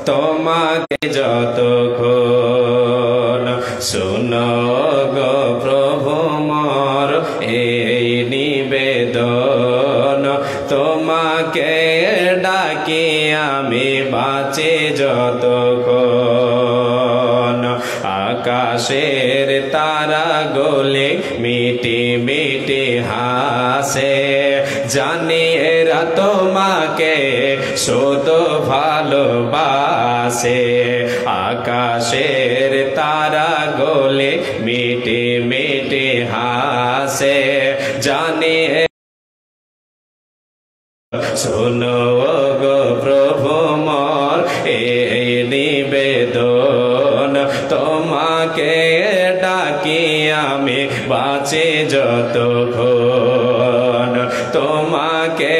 তোমাকে যতক্ষণ শোনো গো প্রভু মোর এই নিবেদন তোমাকে ডাকি আমি বাঁচি যতক্ষণ আকাশের তারা গলে মিটি মিটি হাসে জানি এরা তোমাকে শুধু ভালোবাসে আকাশের তারা গলে মিটি মিটি হাসে জানি শোনো গো প্রভু মোর এই নিবেদন তোমাকে ডাকি আমি বাঁচি যতক্ষণ তোমাকে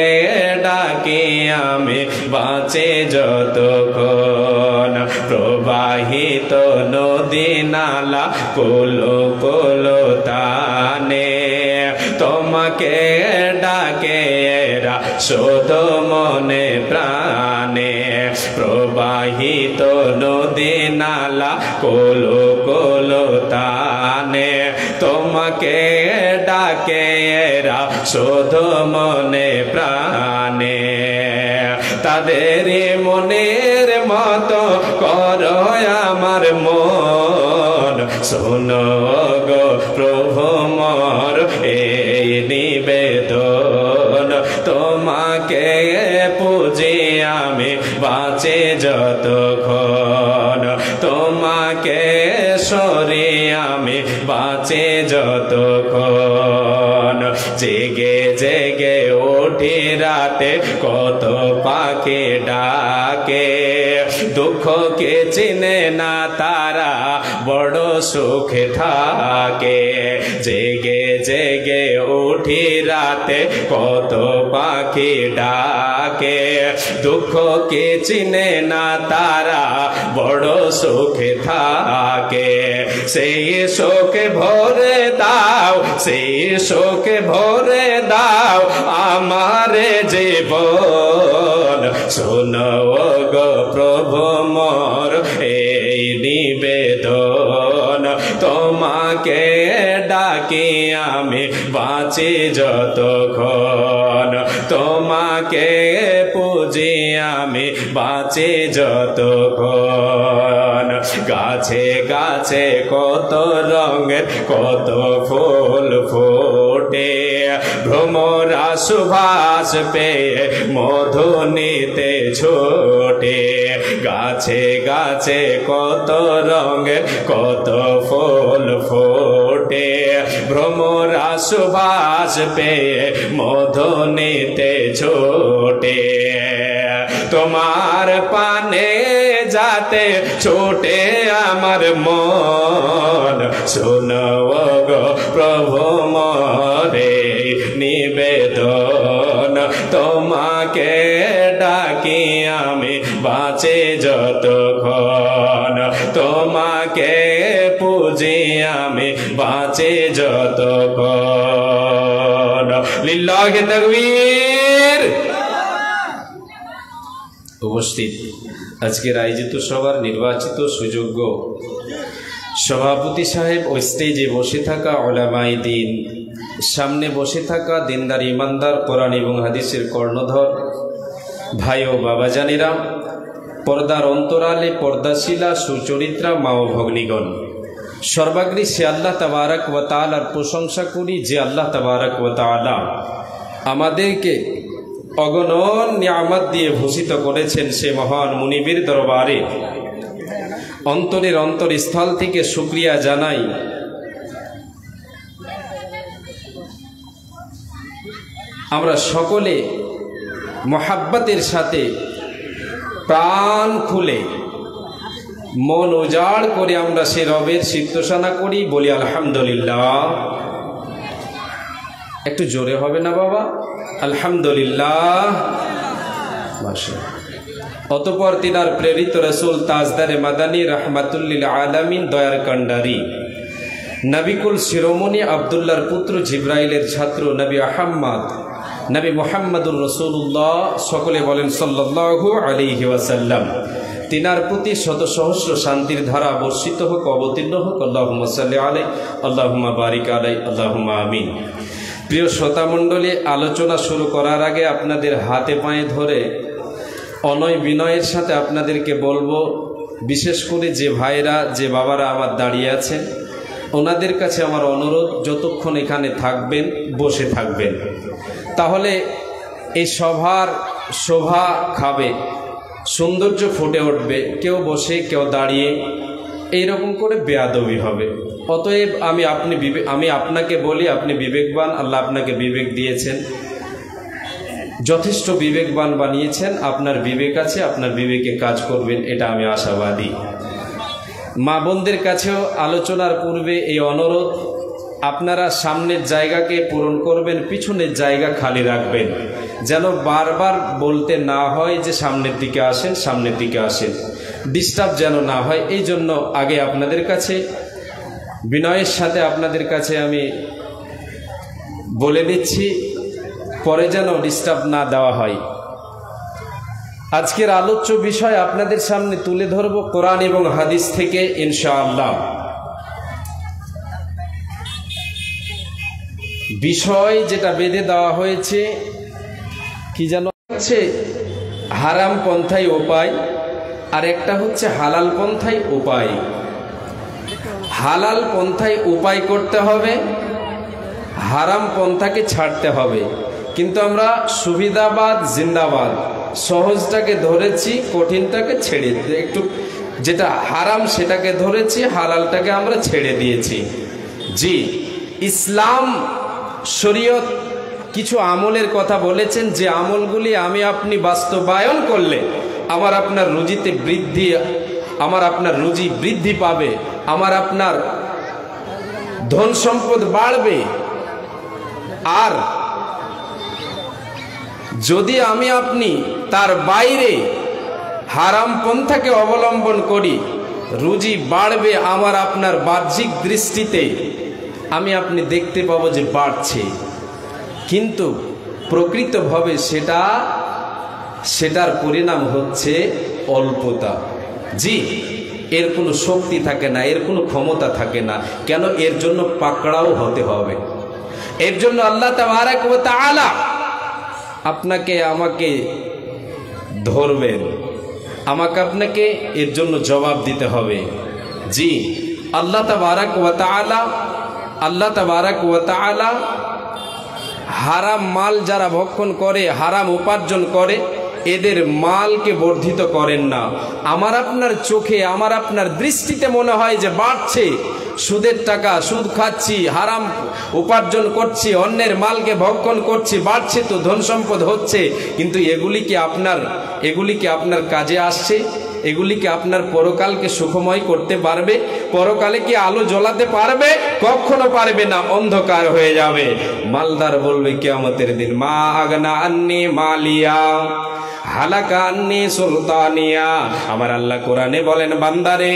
ডাকি আমি বাঁচি যতক্ষণ প্রবাহিত নদী নালা কোলো কোলো তানে তোমাকে ডাকে এরা শুধু মনে প্রাণে প্রবাহিত নদী নালা কোলো কোলো তানে তোমাকে ডাকে এরা শুধু মনে প্রাণে তাদের মনের মতো করো আমার মন শোনো গো প্রভু মোর এই নিবেদন তোমাকে পুজি আমি বাঁচি যতক্ষণ তোমাকে সরি আমি বাঁচি যতক্ষণ জেগে জেগে উঠি রাতে কত পাখি ডাকে দুঃখকে চিনে না তারা বড় সুখে থাকে জেগে জেগে উঠি রাতে কত পাখি ডাকে দুঃখকে চিনে না তারা বড় সুখে থাকে সেই শোকে ভরে দাও সেই শোকে ভরে দাও আমারে জীবন শোনো গো প্রভু মোর এই নিবেদন তোমাকে ডাকি আমি বাঁচি যতক্ষণ তোমাকে পুজি আমি বাঁচি যতক্ষণ গাছে গাছে কত রঙের কত ফুল ফোটে ভ্রমরা সুভাষ পেয়ে মধু নিতে ছোটে গাছে গাছে কত রঙের কত ফুল ফোটে ভ্রমরা সুভাষ পেয়ে মধু নিতে ছোটে তোমার পানে যাতে ছোটে আমার মন শোনো গো প্রভু মোরে নিবেদন তোমাকে ডাকি আমি বাঁচি যতক্ষণ তোমাকে পুজি আমি বাঁচি যতক্ষণ লিল্লাহি তাকবীর। উপস্থিত আজকের আয়োজিত সভার নির্বাচিত সুযোগ্য সভাপতি সাহেব ও স্টেজে বসে থাকা উলামায়ে দ্বীন, সামনে বসে থাকা দিনদার ইমানদার কোরআন এবং হাদিসের কর্ণধর ভাই ও বাবাজানেরা, পর্দার অন্তরালে পর্দাশীলা সুচরিত্রা মা ও ভগ্নীগণ, সর্বাগ্রে সে আল্লাহ তাবারক ওয়া তাআলার প্রশংসা করি যে আল্লাহ তাবারক ওয়া তাআলা আমাদেরকে অগণন নিয়ামত দিয়ে ভূষিত করেছেন। সে মহান মুনিবের দরবারে অন্তরের অন্তরস্থল থেকে শুকরিয়া জানাই। আমরা সকলে মহাব্বতের সাথে প্রাণ খুলে মন উজাড় করে আমরা সে রবের সিদ্ধসানা করি, বলি আলহামদুলিল্লাহ। একটু জোরে হবে না বাবা? আলহামদুলিল্লাহ। অতঃপর তিনার প্রেরিত রসুল তাজদারে মাদানী রাহমাতুল্লিল আলামিন দয়ার কান্ডারি নবিকুল শিরোমণি আবদুল্লাহর পুত্র জিব্রাইলের ছাত্র নবী আহম্মদ নবী মুহাম্মদুর রাসূলুল্লাহ, সকলে বলেন সাল্লাল্লাহু আলাইহি ওয়াসাল্লাম। তিনার প্রতি শত সহস্র শান্তির ধারা বর্ষিত হোক, অবতীর্ণ হোক। আল্লাহুম্মা সাল্লি আলাইহি, আল্লাহুম্মা বারিক আলাইহি, আল্লাহুম্মা আমিন। প্রিয় শ্রোতামণ্ডলী, আলোচনা শুরু করার আগে আপনাদের হাতে পায়ে ধরে অনয় বিনয়ের সাথে আপনাদেরকে বলবো, বিশেষ করে যে ভাইরা, যে বাবারা আমার দাঁড়িয়ে আছেন, ওনাদের কাছে আমার অনুরোধ, যতক্ষণ এখানে থাকবেন বসে থাকবেন, তাহলে এই সভার শোভা খাবে, সৌন্দর্য ফুটে উঠবে। কেউ বসে কেউ দাঁড়িয়ে এইরকম করে বেয়াদবি হবে। অতএব আমি আপনাকে বলি, আপনি বিবেকবান, আল্লাহ আপনাকে বিবেক দিয়েছেন, যথেষ্ট বিবেকবান বানিয়েছেন। আপনার বিবেক আছে, আপনার বিবেকে কাজ করবেন, এটা আমি আশাবাদী। মা বোনদের কাছেও আলোচনার পূর্বে এই অনুরোধ, আপনারা সামনের জায়গাকে পূরণ করবেন, পিছনের জায়গা খালি রাখবেন, যেন বারবার বলতে না হয় যে সামনের দিকে আসেন, সামনের দিকে আসেন, ডিস্টার্ব যেন না হয়। এই জন্য আগে আপনাদের কাছে বিনয়ের সাথে আপনাদের কাছে আমি বলে দিচ্ছি, পরে যেন ডিস্টার্ব না দেওয়া হয়। আজকের আলোচ্য বিষয় আপনাদের সামনে তুলে ধরব কোরআন এবং হাদিস থেকে ইনশাআল্লাহ। বিষয় যেটা বেঁধে দেওয়া হয়েছে কি যেন হচ্ছে হারাম পন্থায় উপায়, আর একটা হচ্ছে হালাল পন্থায় উপায়। হালাল পন্থায় উপায় করতে হবে, হারাম পন্থাকে ছাড়তে হবে। কিন্তু আমরা সুবিধাবাদ জিন্দাবাদ, সহজটাকে ধরেছি, কঠিনটাকে ছেড়ে, একটু যেটা হারাম সেটাকে ধরেছি, হালালটাকে আমরা ছেড়ে দিয়েছি। জি, ইসলাম শরীয়ত কিছু আমলের কথা বলেছেন, যে আমলগুলি আমি আপনি বাস্তবায়ন করলে আমার আপনার রুজিতে বৃদ্ধি, আমার আপনার রুজি বৃদ্ধি পাবে, আমার আপনার ধন সম্পদ বাড়বে। আর যদি আমি আপনি তার বাইরে হারাম পন্থাকে অবলম্বন করি, রুজি বাড়বে আমার আপনার বাহ্যিক দৃষ্টিতে, আমি আপনি দেখতে পাবো যে বাড়ছে, কিন্তু প্রকৃতভাবে সেটার পরিণাম হচ্ছে অল্পতা। জি, এর কোনো শক্তি থাকে না, এর কোনো ক্ষমতা থাকে না। কেন? এর জন্য পাকড়াও হতে হবে। এর জন্য আল্লাহ তাবারক ওয়া তাআলা আপনাকে আমাকে ধরবেন, আমাকে আপনাকে এর জন্য জবাব দিতে হবে। জি, আল্লাহ তাবারক ওয়া তাআলা হারাম মাল যারা ভক্ষণ করে, হারাম উপার্জন করে, এদের মালকে বর্ধিত করেন না। আমার আপনার চোখে, আমার আপনার দৃষ্টিতে মনে হয় যে বাড়ছে, সুদের টাকা, সুদ খাচ্ছি, হারাম উপার্জন করছি, অন্যের মালকে ভক্ষণ করছি, বাড়ছে তো, ধন সম্পদ হচ্ছে, কিন্তু এগুলি কি আপনার কাজে আসছে? এগুলি কি আপনার পরকালকে সুখময় করতে পারবে? পরকালে কি আলো জ্বলাতে পারবে? কখনো পারবে না, অন্ধকার হয়ে যাবে। মালদার বলবে কিয়ামতের দিন, মা আগনা আন্নি মালিয়া হালাকা আন্নি সুলতানিয়া। আমার আল্লাহ কোরআনে বলেন, বান্দারে,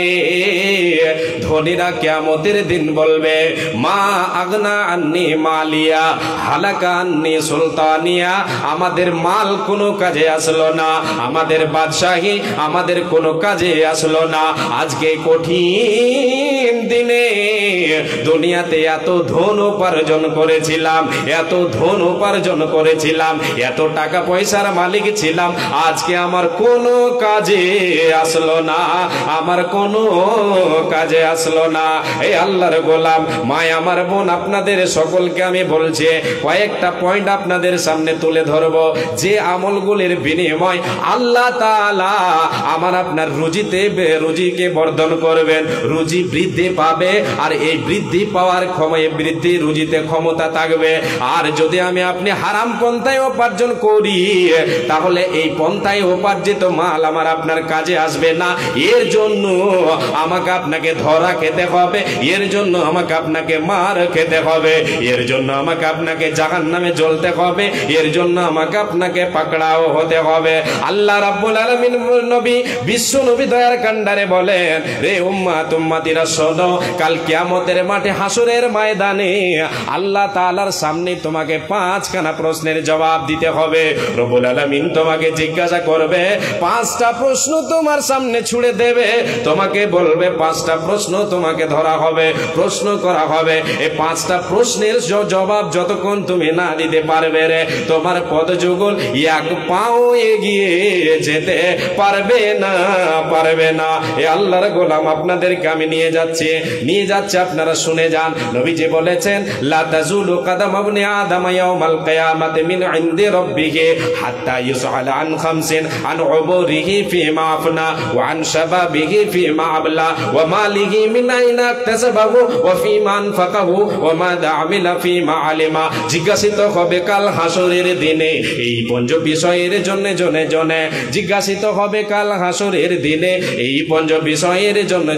ধনীরা কিয়ামতের দিন বলবে, মা আগনা আন্নি মালিয়া হালাকা আন্নি সুলতানিয়া। আমাদের মাল কোনো কাজে আসলো না, আমাদের বাদশাহী আমাদের কোনো কাজে আসলো না। আজকে কঠিন দিনে দুনিয়াতে এত ধন উপার্জন করেছিলাম, এত টাকা পয়সার মালিক ছিলাম, আজকে আমার কোনো কাজে আসলো না, এই আল্লাহর গোলাম, মায় আমার বোন, আপনাদের সকলকে আমি বলছি, কয়েকটা পয়েন্ট আপনাদের সামনে তুলে ধরব, যে আমলগুলির বিনিময় আল্লাহ তাআলা আমার আপনার রুজিকে বর্ধন করবেন, রুজি বৃদ্ধি পাবে, আর এই বৃদ্ধি পাওয়ার রুজিতে ক্ষমতা থাকবে। আর যদি আমি আপনি হারাম পন্থায় উপার্জন করি, তাহলে এই পন্থায় উপার্জিত মাল আমার আপনার কাজে আসবে না। এর জন্য আমাকে আপনাকে ধরা খেতে হবে, এর জন্য আমাকে আপনাকে মার খেতে হবে, এর জন্য আমাকে আপনাকে জাহান্নামে জ্বলতে হবে, এর জন্য আমাকে আপনাকে পাকড়াও হতে হবে। আল্লাহ রাব্বুল আলামিন বিশ্ব নবী দয়ার কান্ডারে বলেন, রে উম্মতিরা শোনো, কাল কিয়ামতের কিয়ামতের মাঠে হাসরের ময়দানে আল্লাহ তাআলার সামনে তোমাকে 5খানা প্রশ্নের জবাব দিতে হবে। রব্বুল আলামিন তোমাকে জিজ্ঞাসা করবে, 5টা প্রশ্ন তোমার সামনে ছুড়ে দেবে, তোমাকে বলবে 5টা প্রশ্ন তোমাকে ধরা হবে, প্রশ্ন করা হবে। এই 5টা প্রশ্নের জবাব যতক্ষণ তুমি না দিতে পারবে রে, তোমার পদযুগল এক পাও এগিয়ে যেতে পারবে না, পারবে না। এ আল্লাহর গোলাম, আপনাদেরকে আমি নিয়ে যাচ্ছি, আপনারা শুনে যান। নবীজি বলেছেন, লা তাজুলু কদম ইবনে আদম ইয়াউমাল কিয়ামাতি মিন ইনদি রাব্বিহি হাত্তা ইউসআলা আন খামসিন, আন উমরিহি ফিমা আফনা ওয়া আন শাবাবিহি ফিমা আবলা ওয়া মালিহি মিন আইনা ইকতাসাবাহু ওয়া ফিমা আনফাকাহু ওয়া মাযা আমিলা ফিমা আলিমা। জিজ্ঞাসিত হবে কাল হাসরের দিনে এই পঞ্চ বিষয়ের জন্য জিজ্ঞাসিত হবে কাল হাসরের দিনে এই পঞ্চ বিষয়ের জন্য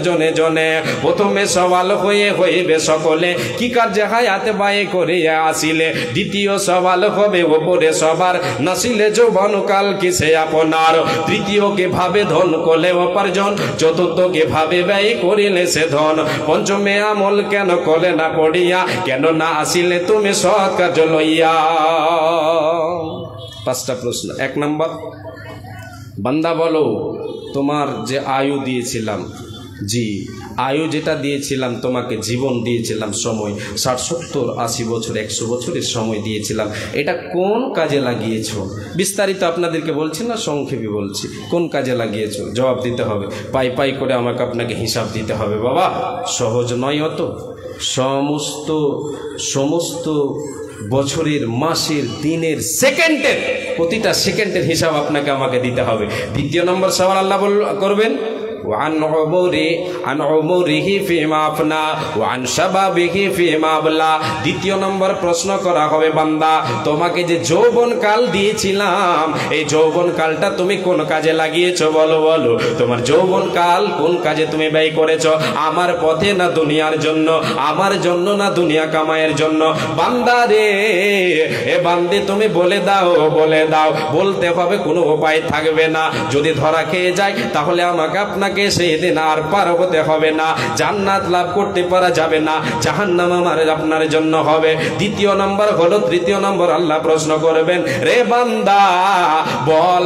প্রথমে সওয়াল হইবে সকলে, কি কার্যে হায়াতে ব্যয় করিয়া আসিলে। দ্বিতীয় সওয়াল হবে ওপরে সবার, নাসিলে যৌবন কাল কিসে আপনার। তৃতীয় কে ভাবে ধন করলে উপার্জন, চতুর্থ কে ভাবে ব্যয় করিলে সে ধন। পঞ্চমে আমল কেন করলে না পড়িয়া, কেন না আসিলে তুমি সৎ কার্য লইয়া। 5টা প্রশ্ন। 1 নম্বর, বান্দা বলো, তোমার যে আয়ু দিয়েছিলাম, জি আয়ু যেটা দিয়েছিলাম তোমাকে, জীবন দিয়েছিলাম, সময় 60, 70, 80 বছর, 100 বছরের সময় দিয়েছিলাম, এটা কোন কাজে লাগিয়েছো? বিস্তারিত আপনাদেরকে বলছি না, সংক্ষেপে বলছি। কোন কাজে লাগিয়েছো জবাব দিতে হবে। পাই করে আপনাকে হিসাব দিতে হবে। বাবা সহজ নয় অত। সমস্ত বছরের, মাসের, দিনের, সেকেন্ডের, প্রতিটা সেকেন্ডের হিসাব আপনাকে আমাকে দিতে হবে। 2 নম্বর সওয়াল আল্লাহ করবেন, وعن عمره فيما أفنى وعن شبابه فيما أبلى। 2 নম্বর প্রশ্ন করা হবে, বান্দা তোমাকে যে যৌবন কাল দিয়েছিলাম, এই যৌবন কালটা তুমি কোন কাজে লাগিয়েছো? বলো তোমার যৌবন কাল কোন কাজে তুমি ব্যয় করেছো? আমার পথে না দুনিয়ার জন্য? আমার জন্য না দুনিয়া কামাইয়ের জন্য? বান্দা রে, এ বান্দে তুমি বলে দাও। বলতে হবে, কোনো উপায় থাকবে না। যদি ধরা খেয়ে যায় তাহলে আমাকে আপনাকে সেই দিন আর পার হতে হবে না, জান্নাত লাভ করতে পারা যাবে না, জাহান্নাম আপনার জন্য হবে। 2 নম্বর হলো, 3 নম্বর আল্লাহ প্রশ্ন করবেন, রে বান্দা বল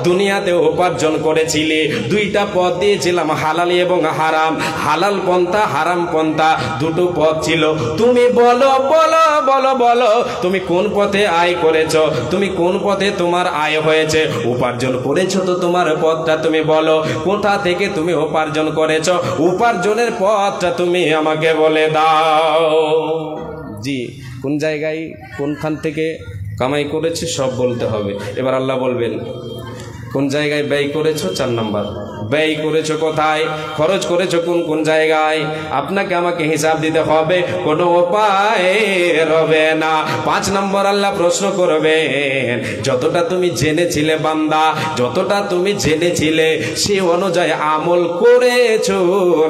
দুনিয়াতে উপার্জন করেছিলি, 2টা পথ দিয়েছিলাম, হালাল এবং হারাম। হালাল পন্থা, হারাম পন্থা, 2টো পথ ছিল। তুমি বলো তুমি কোন পথে আয় করেছো? তুমি কোন পথে তোমার আয় হয়েছে? উপার্জন করেছো তো তোমার পথটা তুমি বলো। কোথা থেকে তুমি উপার্জন করেছো? উপার্জনের পথটা তুমি আমাকে বলে দাও। জি, কোন জায়গায়, কোনখান থেকে কামাই করেছে সব বলতে হবে। এবার আল্লাহ বলবেন, কোন জায়গায় ব্যয় করেছো? 4 নম্বর, ব্যয় করেছো কোথায়, খরচ করেছো কোন জায়গায়, আপনাকে আমাকে হিসাব দিতে হবে, কোনো উপায় রবে না। 5 নম্বর আল্লাহ প্রশ্ন করবেন, যতটা তুমি জেনেছিলে বান্দা, যতটা তুমি জেনেছিলে সে অনুযায়ী আমল করেছো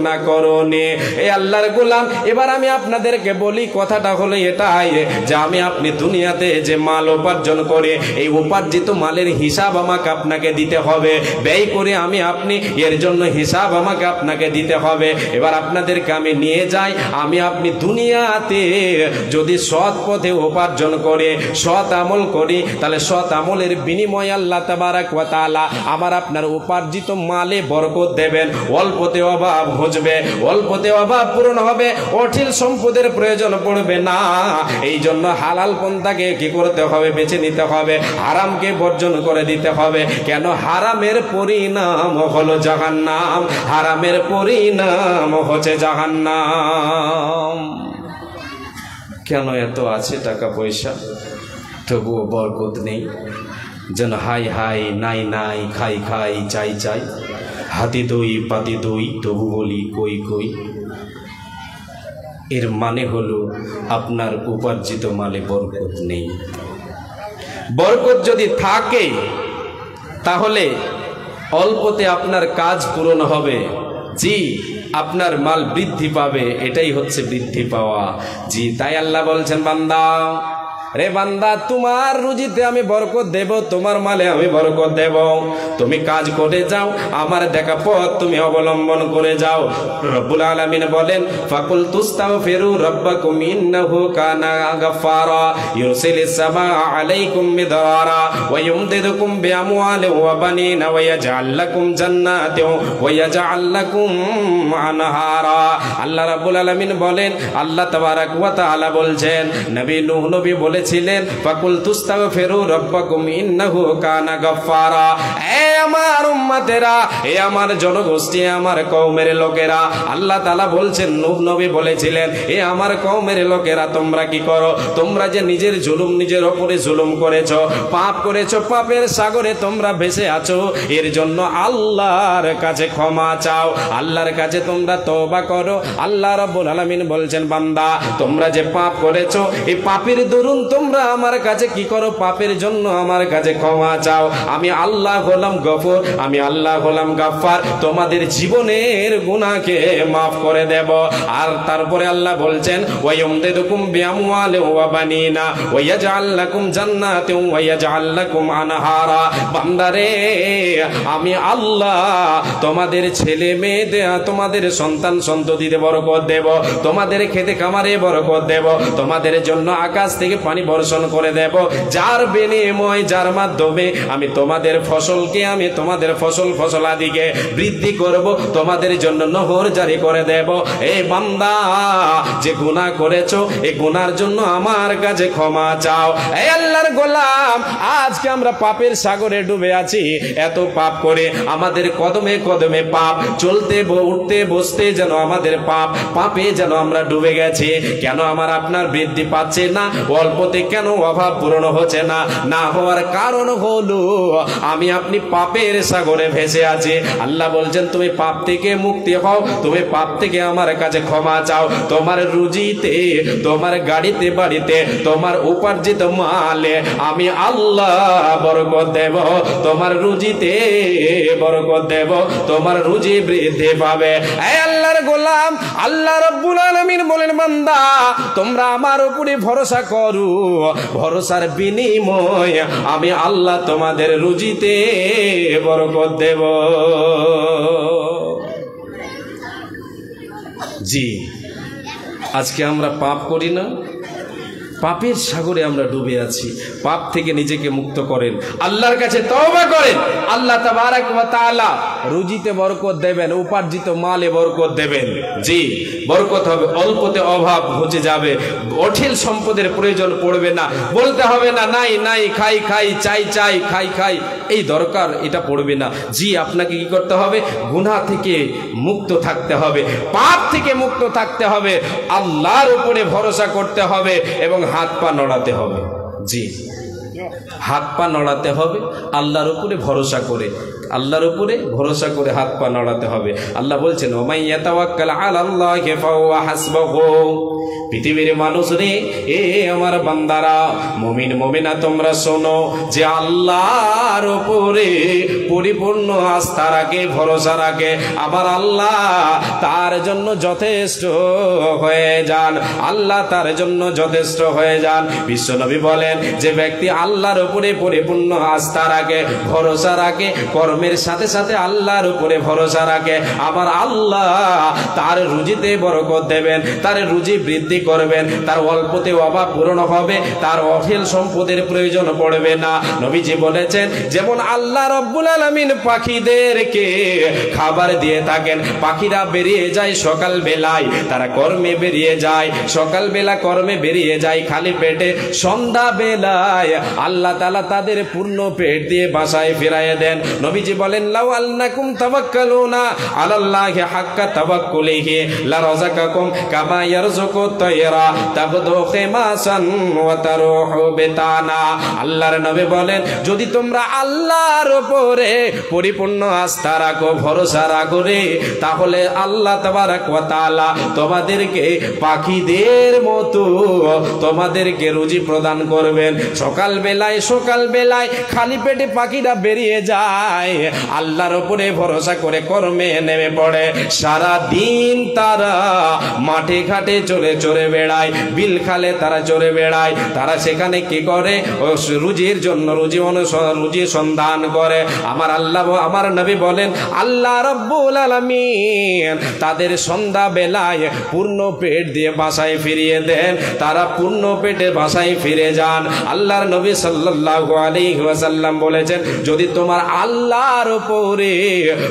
না করোনি? এই আল্লাহর গোলাম, এবার আমি আপনাদেরকে বলি, কথাটা হলো এটাই যে আপনি দুনিয়াতে যে মাল উপার্জন করে, এই উপার্জিত মালের হিসাব আমাকে আপনাকে দিতে হবে। ব্যয় করে আপনি এর জন্য হিসাব আমাকে আপনাকে দিতে হবে। এবার আপনাদেরকে আমি নিয়ে যাই, আপনি দুনিয়াতে যদি সৎ পথে উপার্জন করে, সৎ আমল করি, তাহলে সৎ আমলের বিনিময়ে আল্লাহ তাবারাক ওয়া তাআলা আপনার উপার্জিত মালে বরকত দেবেন। অল্পতে অভাব ঘুচবে, অল্পতে অভাব পূরণ হবে, অঢেল সম্পদের প্রয়োজন পড়বে না। এই জন্য হালাল পন্থাকে কি করতে হবে? বেছে নিতে হবে। হারামকে বর্জন করে দিতে হবে। কেন? হারামের পরিণাম হলো জাহান্নাম, হারামের পরিণাম হচ্ছে জাহান্নাম। কেন এত আছে টাকা পয়সা, তবুও বরকত নেই? যেন হাই নাই, খাই চাই, হাতি দই পাতি দই, তবু বলি কই। এর মানে হলো আপনার উপার্জিত মালে বরকত নেই। বরকত যদি থাকে তাহলে অল্পতে আপনার কাজ পূরণ হবে। জি, আপনার মাল বৃদ্ধি পাবে, এটাই হচ্ছে বৃদ্ধি পাওয়া। জি, তাই আল্লাহ বলছেন, বান্দা রে বান্দা তোমার রুজিতে আমি বরকত দেব, তোমার মালে আমি বরকত দেব, তুমি কাজ করে যাও, আমার দেখা পথ তুমি অবলম্বন করে যাও। রব্বুল আলামিন বলেন ফাকুল তুস্তাগফিরু রাব্বাকুম ইন্নাহু কানা গাফফারা ইউরসিলিস সামাআ আলাইকুম মিদরারা ওয়া ইউমদিদুকুম বিআমওয়ালিন ওয়া বানিনা ওয়া ইয়াজআল লাকুম জান্নাতিন ওয়া ইয়াজআল লাকুম আনহারা। আল্লাহ রাব্বুল আলামিন বলেন, আল্লাহ তাবারাক ওয়া তাআলা বলছেন, নবী নূহ নবী বলেছিলেন ফাকুল তুস্তাগফিরু রাব্বাকুম ইন্নাহু কানা গাফফারা। এ আমার উম্মতেরা, এ আমার জনগোষ্ঠী, আমার কওমের লোকেরা, আল্লাহ তাআলা বলছেন, নূহ নবী বলেছিলেন, এ আমার কওমের লোকেরা, তোমরা কি করো? তোমরা যে নিজের জুলুম, নিজের ওপরে জুলুম করেছো, পাপ করেছো, পাপের সাগরে তোমরা ভেসে আছো, এর জন্য আল্লাহর কাছে ক্ষমা চাও, আল্লাহর কাছে তোমরা তওবা করো। আল্লাহ রাব্বুল আলামিন বলছেন, বান্দা তোমরা যে পাপ করেছো, এই পাপের দরুন তোমরা আমার কাছে কি করো? পাপের জন্য আমার কাছে ক্ষমা চাও। আমি আল্লাহ হলাম গফুর, আমি আল্লাহ হলাম গাফফার, তোমাদের জীবনের গুনাহকে মাফ করে দেব। আর তারপরে আল্লাহ বলছেন ওয়া ইউমদিদুকুম বিআমওয়ালিন ওয়া বানিনা ওয়া ইয়াজআল লাকুম জান্নাতিন ওয়া ইয়াজআল লাকুম আনহারা। বান্দারে, আমি আল্লাহ তোমাদের ছেলে মেয়েতে, তোমাদের সন্তান সন্ততিতে বরকত দেব, তোমাদের খেতে খামারে বরকত দেব, তোমাদের জন্য আকাশ থেকে পানি বর্ষণ করে দেব, যার বিনিময়, যার মাধ্যমে আমি তোমাদের ফসলকে, আমি তোমাদের ফসলাদিকে বৃদ্ধি করব, তোমাদের জন্য নহর জারি করে দেব। এই বান্দা, যে গুনাহ করেছো, এই গুনার জন্য আমার কাছে ক্ষমা চাও। এই আল্লাহর গোলাম, আজকে আমরা পাপের সাগরে ডুবে আছি, এত পাপ করে আমাদের কদমে কদমে পাপ, চলতে উঠতে বসতে যেন আমাদের পাপ, পাপে যেন আমরা ডুবে গেছি। কেন আমার আপনার বৃদ্ধি পাচ্ছে না? অল্পতে কেন অভাব পূরণ হচ্ছে না? না হওয়ার কারণ হলো আমি আপনি পাপের সাগরে ভেসে আছি। আল্লাহ বলছেন, তুমি পাপ থেকে মুক্তি হও, তুমি পাপ থেকে আমার কাছে ক্ষমা চাও, তোমার রুজিতে, তোমার গাড়িতে, বাড়িতে, তোমার উপার্জিত মালে আমি আল্লাহ বরকত দেব, তোমার রুজিতে বরকত দেব, তোমার রুজি বৃদ্ধি পাবে। এই আল্লাহর গোলাম, আল্লাহ রাব্বুল আলামিন বলেন, বান্দা তোমরা আমার উপরে ভরসা করো, ভরসার বিনিময় আমি আল্লাহ তোমাদের রুজিতে বরকত দেব। জি, আজকে আমরা পাপ করি না, পাপের সাগরে আমরা ডুবে আছি। পাপ থেকে নিজেকে মুক্ত করেন, আল্লাহর কাছে তওবা করেন, আল্লাহ তাবারাক ওয়া তাআলা রুজিতে বরকত দেবেন, উপার্জিত মালে বরকত দেবেন। জি, বরকত হবে, অল্পতে অভাব ঘুচে যাবে, অঢেল সম্পদের প্রয়োজন পড়বে না, বলতে হবে না নাই নাই, খাই খাই, চাই চাই, খাই খাই, এই দরকার, এটা পড়বে না। জি, আপনাকে কি করতে হবে? গুনাহ থেকে মুক্ত থাকতে হবে, পাপ থেকে মুক্ত থাকতে হবে, আল্লাহর উপরে ভরসা করতে হবে এবং হাত পা নড়াতে হবে। জি, হাত পা নড়াতে হবে আল্লাহর উপরে ভরসা করে, আল্লাহর উপরে ভরসা করে হাত পা নড়াতে হবে। আল্লাহ বলছেন, ওয়া ইয়াতাওয়াক্কাল আলাল্লাহি ফাহুয়া হাসবুহু। পৃথিবীর মানুষ রে, এ আমার বান্দারা, মুমিন মুমিনা, তোমরা শোনো যে আল্লাহর উপরে পরিপূর্ণ আস্থা রাখে, ভরসা রাখে, আমার আল্লাহ তার জন্য যথেষ্ট হয়ে যান, আল্লাহ তার জন্য যথেষ্ট হয়ে যান। বিশ্বনবী বলেন, যে ব্যক্তি আল্লাহর উপরে পরিপূর্ণ আস্থা রাখে, ভরসা রাখে, কর্মের সাথে সাথে আল্লাহর উপরে ভরসা রাখে, আমার আল্লাহ তার রুজিতে বরকত দেবেন, তার রুজি বৃদ্ধি করবেন, তার অল্পতে অভাব পূরণ হবে, তার অঢেল সম্পদের প্রয়োজন পড়বে না। নবীজি বলেছেন, যেমন আল্লাহ রাব্বুল আলামিন পাখিদেরকে খাবার দিয়ে থাকেন, পাখিরা বেরিয়ে যায় সকাল বেলায়, তারা কর্মে বেরিয়ে যায়, সকাল বেলা কর্মে বেরিয়ে যায় খালি পেটে, সন্ধ্যা বেলায় আল্লাহ তাআলা তাদের পূর্ণ পেট দিয়ে বাসায় ফিরিয়ে দেন। নবীজি বলেন, লাউ আন্নাকুম তাওয়াক্কালুনা আলাল্লাহি হাক্কা তাওয়াক্কুলিহি লা রাযাকাকুম কামা ইয়ারযুকু তায়রা তাগদু খিমাসান ওয়া তারুহু বিতানা। আল্লাহর নবী বলেন, যদি তোমরা আল্লাহর উপরে পরিপূর্ণ আস্থা রাখো, ভরসা রাখো রে, তাহলে আল্লাহ তাবারাক ওয়া তাআলা তোমাদেরকে পাখিদের মতো তোমাদেরকে রুজি প্রদান করবেন। সকাল বেলায় খালি পেটে পাখিরা বেরিয়ে যায়, আল্লাহর উপরে ভরসা করে কর্মে নেমে পড়ে, সারা দিন তারা মাঠে ঘাটে চলে চড়ে বেড়ায়, বিল খালে তারা চড়ে বেড়ায়, তারা সেখানে কি করে? রুজির জন্য রুজি সন্ধান করে। আমার আল্লাহ, আমার নবী বলেন, আল্লাহ রাব্বুল আলামিন তাদের সন্ধ্যা বেলায় পূর্ণ পেট দিয়ে বাসায় ফিরিয়ে দেন, তারা পূর্ণ পেটে বাসায় ফিরে যান। আল্লাহর নবী সাল্লাল্লাহু আলাইহি ওয়াসাল্লাম বলেছেন, যদি তোমার আল্লাহর উপরে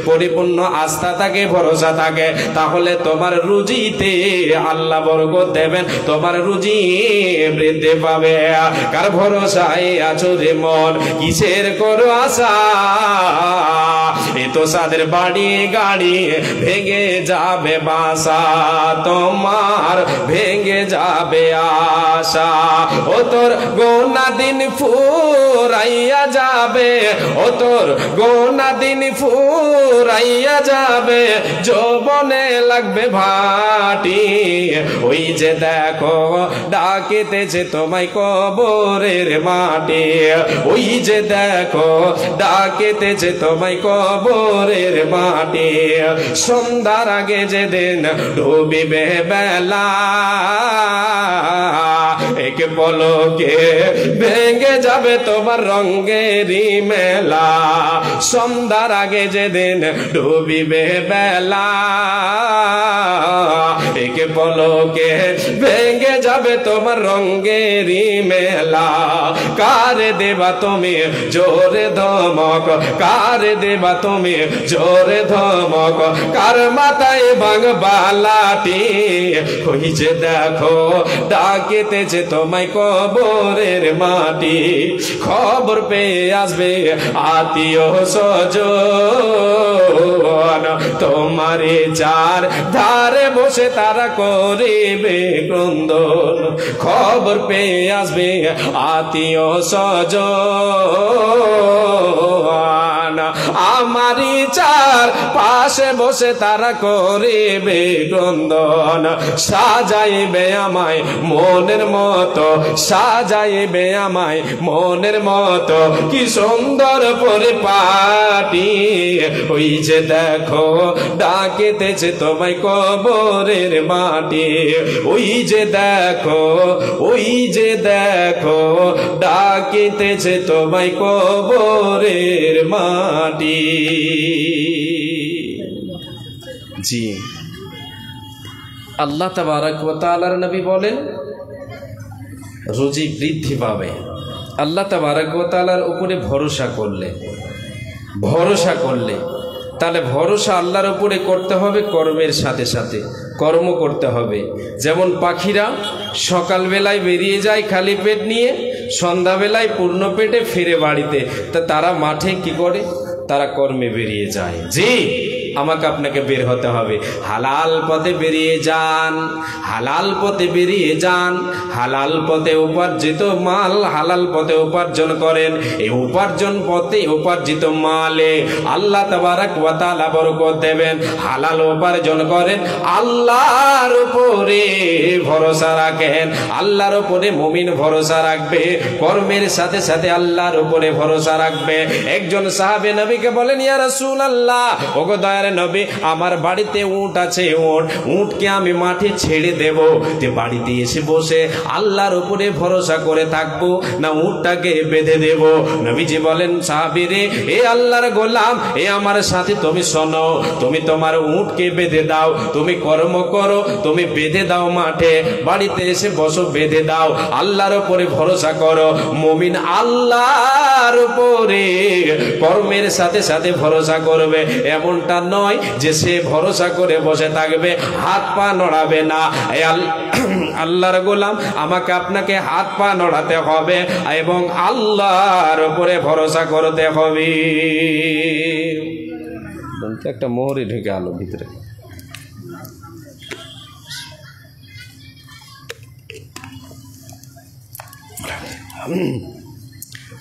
পরিপূর্ণ আস্থা থাকে, ভরসা থাকে, তাহলে তোমার রুজিতে আল্লাহ বরকত দেবেন, তোমার রুজি বৃদ্ধি পাবে। কার ভরসায় আছো রে মন, কিসের করো আশা? এ তো সাদের বাড়ি গাড়ি, ভেঙে যাবে বাসা, তোমার ভেঙে যাবে আশা। ও তোর গোনা দিন ফুরাইয়া যাবে, ও তোর গোনা দিন ফুরাইয়া যাবে, যৌবনে লাগবে ভাটি। ওই যে দেখো ডাকিতেছে তোমায় কবরের মাটি, ওই যে দেখো ডাকিতেছে তোমায় কবরের মাটি। সন্ধ্যার আগে যেদিন ডুবিবে বেলা, এক পলকে ভেঙে যাবে তোমার রঙেরই মেলা। সন্ধ্যার আগে যেদিন ডুবিবে বেলা, এক পলকে ভেঙে যাবে তোমার রঙেরই মেলা। কার দেবা তুমি জোরে ধমক, কার দেবা তুমি জোরে ধমক, কার মাথায় ভাঙবা লাঠি? ওই যে দেখো ডাকিতেছে তোমায় কবরের মাটি। খবর পেয়ে আসবে আত্মীয় স্বজন, তোমারে চার ধারে বসে তারা করিবে ক্রন্দন। খবর পেয়ে আসবে আত্মীয় স্বজন, আমারই চার পাশে বসে তারা করিবে ক্রন্দন। সাজাইবে আমায় মনের মতো, সাজাইবে আমায় মনের মতো, কি সুন্দর পরিপাটি। ওই যে দেখো ডাকিতেছে তোমায় কবরের মাটি, ওই যে দেখো, ওই যে দেখো ডাকিতেছে তোমায় কবরের মাটি। জি, আল্লাহ তাবারক ওয়া তাআলার নবী বলেন, রুজি বৃদ্ধি পাবে আল্লাহ তাবারক ওয়া তাআলার উপরে ভরসা করলে। ভরসা করলে তাহলে ভরসা আল্লাহর উপরে করতে হবে, কর্মের সাথে সাথে কর্ম করতে হবে। যেমন পাখিরা সকালবেলায় বেরিয়ে যায় খালি পেট নিয়ে, সন্ধ্যাবেলায় পূর্ণ পেটে ফিরে বাড়িতে। তা তারা মাঠে কি করে? তারা কর্মে বেরিয়ে যায়। জি, আমাকে আপনাকে বের হতে হবে, হালাল পথে বেরিয়ে যান, হালাল পথে বেরিয়ে যান, হালাল পথে উপার্জিত মাল হালাল পথে উপার্জন করেন। এই উপার্জন পথে উপার্জিত মালে আল্লাহ তাবারক ওয়া তাআলা বরকত দেবেন। হালাল উপার্জন করেন, আল্লাহর উপরে ভরসা রাখেন, আল্লাহর উপরে মুমিন ভরসা রাখবে, কর্মের সাথে সাথে আল্লাহর উপরে ভরসা রাখবে। একজন সাহাবী নবীকে বলেন, ইয়া রাসূলুল্লাহ, ওগো দয়ার নবী, আমার বাড়িতে উট আছে, উটকে আমি মাঠে ছেড়ে দেব, যে বাড়িতে এসে বসে আল্লাহর উপরে ভরসা করে থাকবো, না উটটাকে বেঁধে দেব? নবীজি বলেন, সাহাবী রে, এ আল্লাহর গোলাম, এ আমার সাথে তুমি শোনো, তুমি তোমার উটকে বেঁধে দাও, তুমি কর্ম করো, তুমি বেঁধে দাও মাঠে, বাড়িতে এসে বসো, বেঁধে দাও, আল্লাহর উপরে ভরসা করো। মুমিন আল্লাহর উপরে কর্মের সাথে সাথে ভরসা করবে। এমনটা নয় যে সে ভরসা করে বসে থাকবে, হাত পা নড়াবে না। আল্লাহর গোলাম, আমাকে আপনাকে হাত পা নড়াতে হবে এবং আল্লাহর উপরে ভরসা করতে হবে। একটা মোহরে ঢুকে আলো ভিতরে।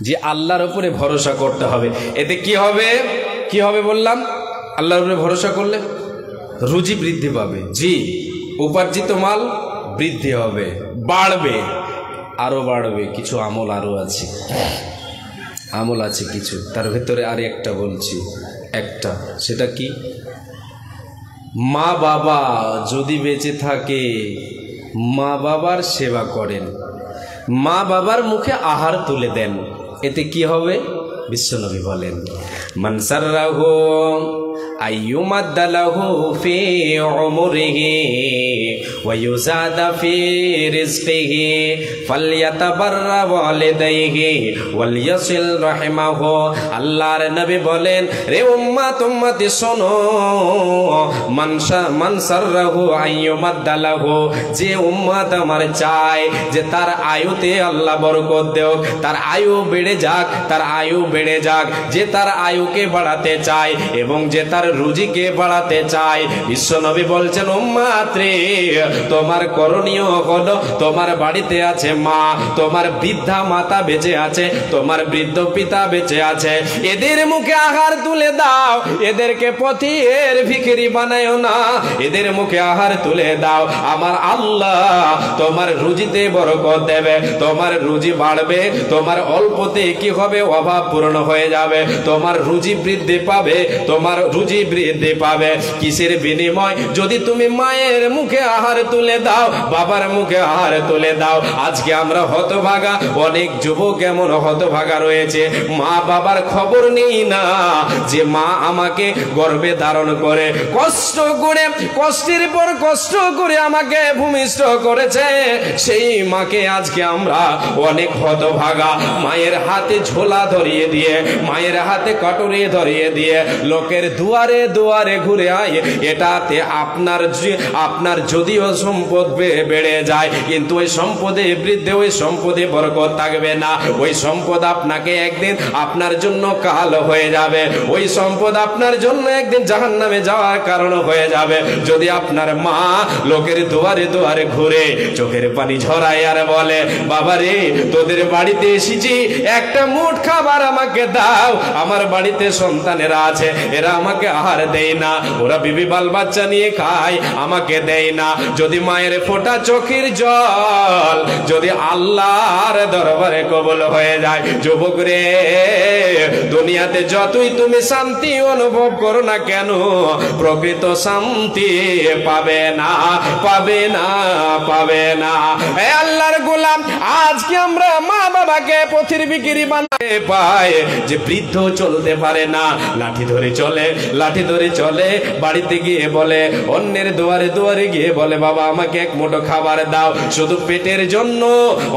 যে আল্লাহর উপরে ভরসা করতে হবে। এতে কি হবে? কি হবে বললাম? আল্লাহর উপরে ভরসা করলে রুজি বৃদ্ধি পাবে। জি, উপার্জিত মাল বৃদ্ধি হবে, বাড়বে, আরো বাড়বে। কিছু আমল আরো আছে, আমল আছে কিছু, তার ভেতরে আর একটা বলছি, একটা, সেটা কি? মা বাবা যদি বেঁচে থাকে মা বাবার সেবা করেন, মা বাবার মুখে আহার তুলে দেন, এতে কি হবে? বিশ্বনবী বলেন, মান সাররাহু আইয়ুমাদ্দালাহু ফি উমরিহি ওয়া ইউজাদা ফি রিজকিহি ফালইয়াতাবাররা ওয়ালিদাইহি ওয়ালিয়াসিল রাহিমাহু। আল্লাহর নবী বলেন, রে উম্মত উম্মতি শোনো, মান সাররাহু আইয়ুমাদ্দালাহু, যে উম্মত আমার চায় যে তার আয়ুতে আল্লাহ বরকত দেওক, তার আয়ু বেড়ে যাক, তার আয়ু বেড়ে যাক, যে তার আয়ুকে বাড়াতে চায় এবং যে তার রুজিকে বাড়াতে চায়, বিশ্বনবী বলছেন, উম্মত রে, তোমার করণীয় হলো, তোমার বাড়িতে আছে মা, তোমার বৃদ্ধা মাতা বেঁচে আছে, তোমার বৃদ্ধ পিতা বেঁচে আছে, এদের মুখে আহার তুলে দাও, এদেরকে পথের ভিখারি বানায়ো না, এদের মুখে আহার তুলে দাও। আমার আল্লাহ তোমার রুজিতে বরকত দেবে, তোমার রুজি বাড়বে, তোমার অল্পতে কি হবে? অভাব পূরণ হয়ে যাবে, তোমার রুজি বৃদ্ধি পাবে, তোমার রুজি বৃদ্ধি পাবে। কিসের বিনিময়? যদি তুমি মায়ের মুখে আহার তুলে দাও, বাবার মুখে আহার তুলে দাও। আজকে আমরা হতভাগা, অনেক যুবক এমন হতভাগা রয়েছে, মা বাবার খবর নেই না যে মা আমাকে গর্ভে ধারণ করে কষ্ট করে, কষ্টের পর কষ্ট করে আমাকে ভূমিষ্ঠ করেছে, সেই মাকে আজকে আমরা অনেক হতভাগা। মায়ের হাতে ঝোলা ধরিয়ে দিয়ে, মায়ের হাতে কাটুরি ধরিয়ে দিয়ে লোকের দুয়ারে দুয়ারে ঘুরে আয়, এটাতে আপনার যদিও সম্পদ বেড়ে যায়, কিন্তু ওই সম্পদে বৃদ্ধি, ওই সম্পদে বরকত থাকবে না, ওই সম্পদ আপনাকে একদিন আপনার জন্য কাল হয়ে যাবে, ওই সম্পদ আপনার জন্য একদিন জাহান্নামে যাওয়ার কারণ হয়ে যাবে। যদি আপনার মা লোকের দুয়ারে দুয়ারে ঘুরে চোখের পানি ঝরায় আর বলে, বাবা রে, তোদের বাড়িতে এসেছি, একটা মুঠ খাবার আমাকে দাও, আমার বাড়িতে সন্তানেরা আছে, এরা আমাকে আহার দেয় না, ওরা বিবি বাল বাচ্চা নিয়ে খায়, আমাকে দেয় না। যদি মায়ের ফোঁটা চোখের জল যদি আল্লাহর দরবারে কবুল হয়ে যায়, যুবক রে, দুনিয়াতে যতই তুমি শান্তি অনুভব করো না কেন, প্রকৃত শান্তি পাবে না, পাবে না, পাবে না। হে আল্লাহর গোলাম, আজকে আমরা মা বাবাকে পথের ভিখারি বানাতে পাই, যে বৃদ্ধ চলতে পারে না, লাঠি ধরে চলে, লাঠি ধরে চলে, বাড়িতে গিয়ে বলে, অন্যের দুয়ারে দুয়ারে গিয়ে বলে, বাবা আমাকে এক মুঠো খাবার দাও, শুধু পেটের জন্য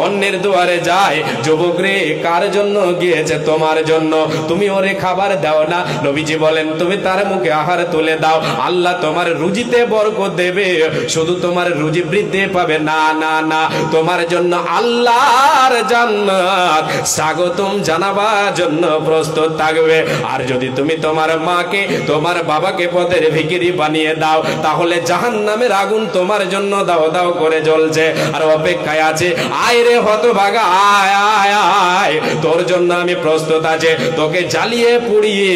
অন্যের দুয়ারে যায়। যুবক রে, কার জন্য গিয়েছে? তোমার জন্য, তুমি ওরে খাবার দাও না। নবীজি বলেন, তুমি তার মুখে আহার তুলে দাও, আল্লাহ তোমার রুজিতে বরকত দেবে, শুধু তোমার রুজি বৃদ্ধি পাবে না, না না, তোমার জন্য আল্লাহর জান্নাত স্বাগতম জানাবার জন্য প্রস্তুত থাকবে। আর যদি তুমি তোমার মাকে, তোমার বাবাকে পথের ভিখারি বানিয়ে দাও, তাহলে জাহান্নামের আগুন তোমার জন্য দাও দাও করে জ্বলছে আর অপেক্ষায় আছে। আয় রে হতভাগা, আয় আয় আয়, তোর জন্য আমি প্রস্তুত আছে, তোকে জ্বালিয়ে পুড়িয়ে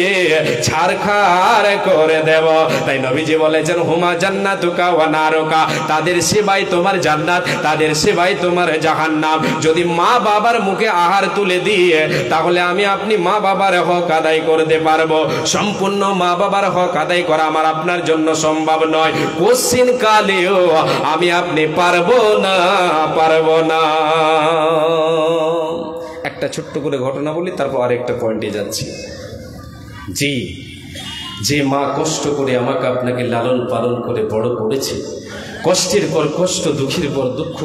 ছারখার করে দেব। তাই নবীজি বলেছেন, হুমা জান্নাতুকা ওয়া নারুকা, তাদের সেবাই তোমার জান্নাত, তাদের সেবাই তোমার জাহান্নাম। যদি মা বাবার মুখে আহার তুলে দিয়ে, তাহলে আমি আপনি মা বাবার হক আদায় করতে পারবো। সম্পূর্ণ মা বাবার হক আদায় করা আমার আপনার জন্য সম্ভব নয়, কোশ্চিন কালেও আমি আপনি পারবো না, পারবো না। একটা ছোট্ট করে ঘটনা বলি, তারপর আরেকটা পয়েন্টে যাচ্ছি। জি, যে মা কষ্ট করে আমাকে আপনাকে লালন পালন করে বড় করেছে, কষ্টের পর কষ্ট, দুঃখের পর দুঃখ